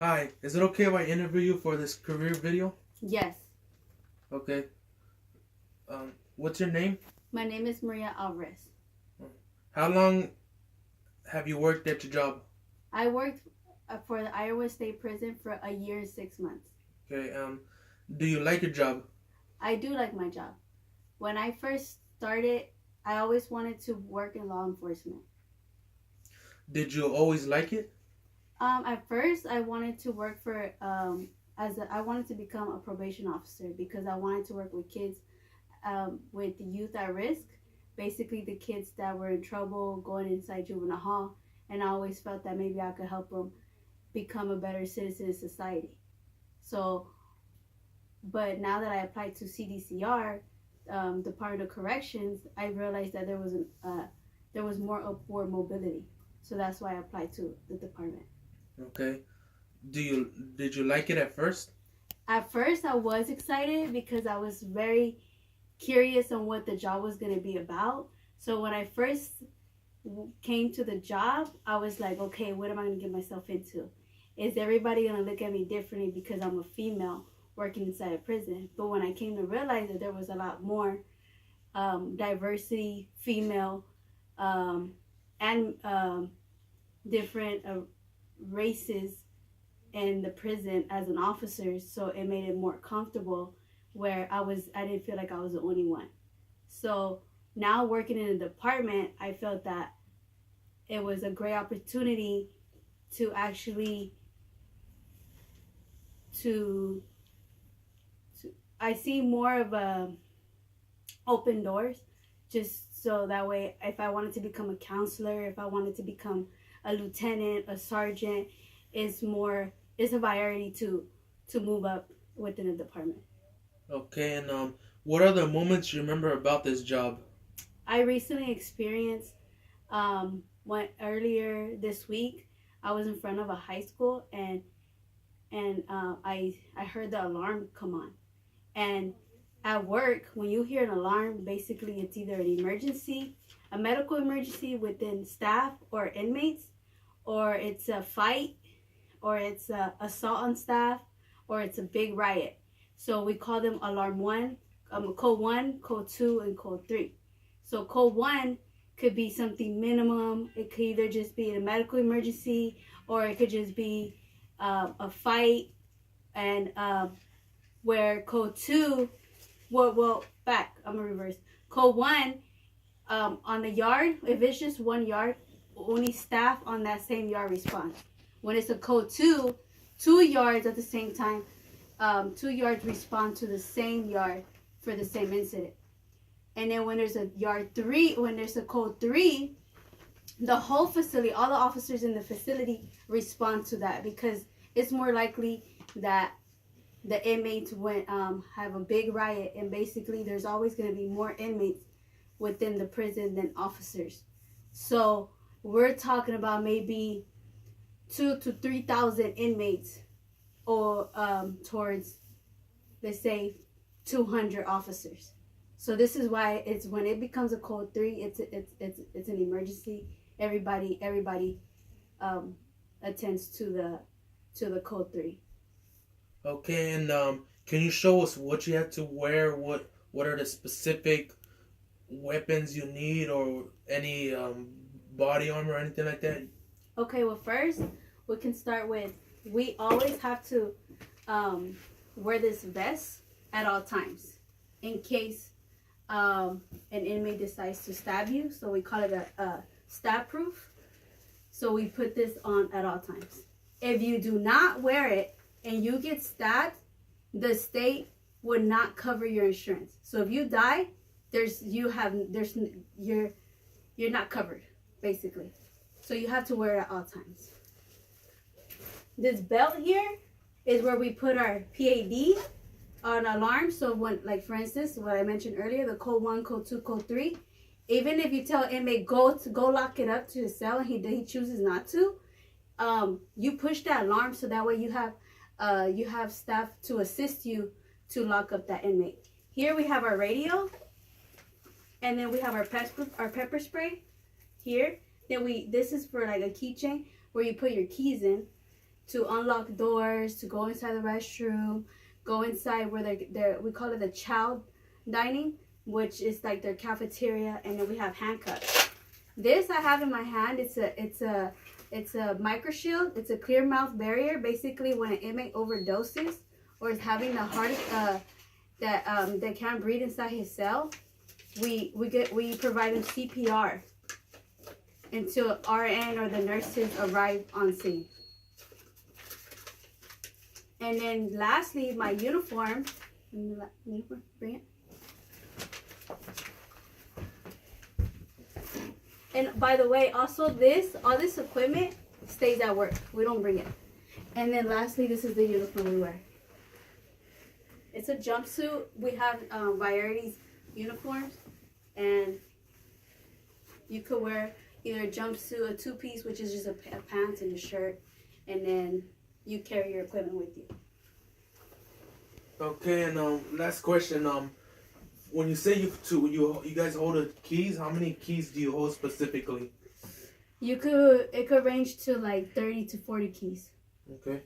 Hi, is it okay if I interview you for this career video? Yes. Okay. What's your name? My name is Maria Alvarez. How long have you worked at your job? I worked for the Iowa State Prison for a year and 6 months. Okay. Do you like your job? I do like my job. When I first started, I always wanted to work in law enforcement. Did you always like it? At first, I wanted to work for I wanted to become a probation officer because I wanted to work with kids, with youth at risk, basically the kids that were in trouble going inside juvenile hall, and I always felt that maybe I could help them become a better citizen in society. So, but now that I applied to CDCR, Department of Corrections, I realized that there was more upward mobility. So that's why I applied to the department. Okay. Did you like it at first? At first, I was excited because I was very curious on what the job was going to be about. So when I first came to the job, I was like, okay, what am I going to get myself into? Is everybody going to look at me differently because I'm a female working inside a prison? But when I came to realize that there was a lot more diversity, female, and different races in the prison as an officer, so it made it more comfortable where I didn't feel like I was the only one. So now working in a department, I felt that it was a great opportunity to actually to, to I see more of a open doors, just so that way if I wanted to become a counselor, if I wanted to become a lieutenant, a sergeant, it's a priority to move up within the department. Okay. And what are the moments you remember about this job? I recently experienced when earlier this week I was in front of a high school, and I heard the alarm come on. And at work, when you hear an alarm, basically it's either an emergency, a medical emergency within staff or inmates, or it's a fight, or it's a assault on staff, or it's a big riot. So we call them alarm one, code one, code two, and code three. So code one could be something minimum. It could either just be a medical emergency, or it could just be a fight. And where code two, back, I'm gonna reverse. Code one, on the yard, if it's just one yard, only staff on that same yard respond. When it's a code two, 2 yards at the same time, 2 yards respond to the same yard for the same incident. And then when there's a yard three, when there's a code three, the whole facility, all the officers in the facility respond to that, because it's more likely that the inmates went have a big riot, and basically there's always going to be more inmates within the prison than officers. So we're talking about maybe 2 to 3,000 inmates, or towards, let's say, 200 officers. So this is why it's when it becomes a code three, it's an emergency. Everybody attends to the code three. Okay. And can you show us what you have to wear? What are the specific weapons you need, or any body armor or anything like that? Okay, well, first we can start with, we always have to wear this vest at all times in case an inmate decides to stab you. So we call it a stab proof. So we put this on at all times. If you do not wear it and you get stabbed, the state would not cover your insurance. So if you die, you're not covered, basically. So you have to wear it at all times. This belt here is where we put our PAD on alarm. So when, like for instance, what I mentioned earlier, the code one, code two, code three, even if you tell an inmate go lock it up to his cell and he chooses not to, you push that alarm, so that way you have staff to assist you to lock up that inmate. Here we have our radio, and then we have our pepper spray here. Then this is for like a keychain where you put your keys in. to unlock doors, to go inside the restroom, go inside where they're we call it the child dining, which is like their cafeteria, and then we have handcuffs. This I have in my hand. It's a micro shield. It's a clear mouth barrier. Basically, when an inmate overdoses or is having the heart that they can't breathe inside his cell, we provide them CPR until RN or the nurses arrive on scene. And then lastly, my uniform. Bring it. And by the way, also all this equipment stays at work. We don't bring it. And then lastly, this is the uniform we wear. It's a jumpsuit. We have varieties uniforms, and you could wear either a jumpsuit, a two-piece, which is just a pants and a shirt, and then you carry your equipment with you. Okay, and last question. When you say you guys hold the keys, how many keys do you hold specifically? It could range to like 30 to 40 keys. Okay.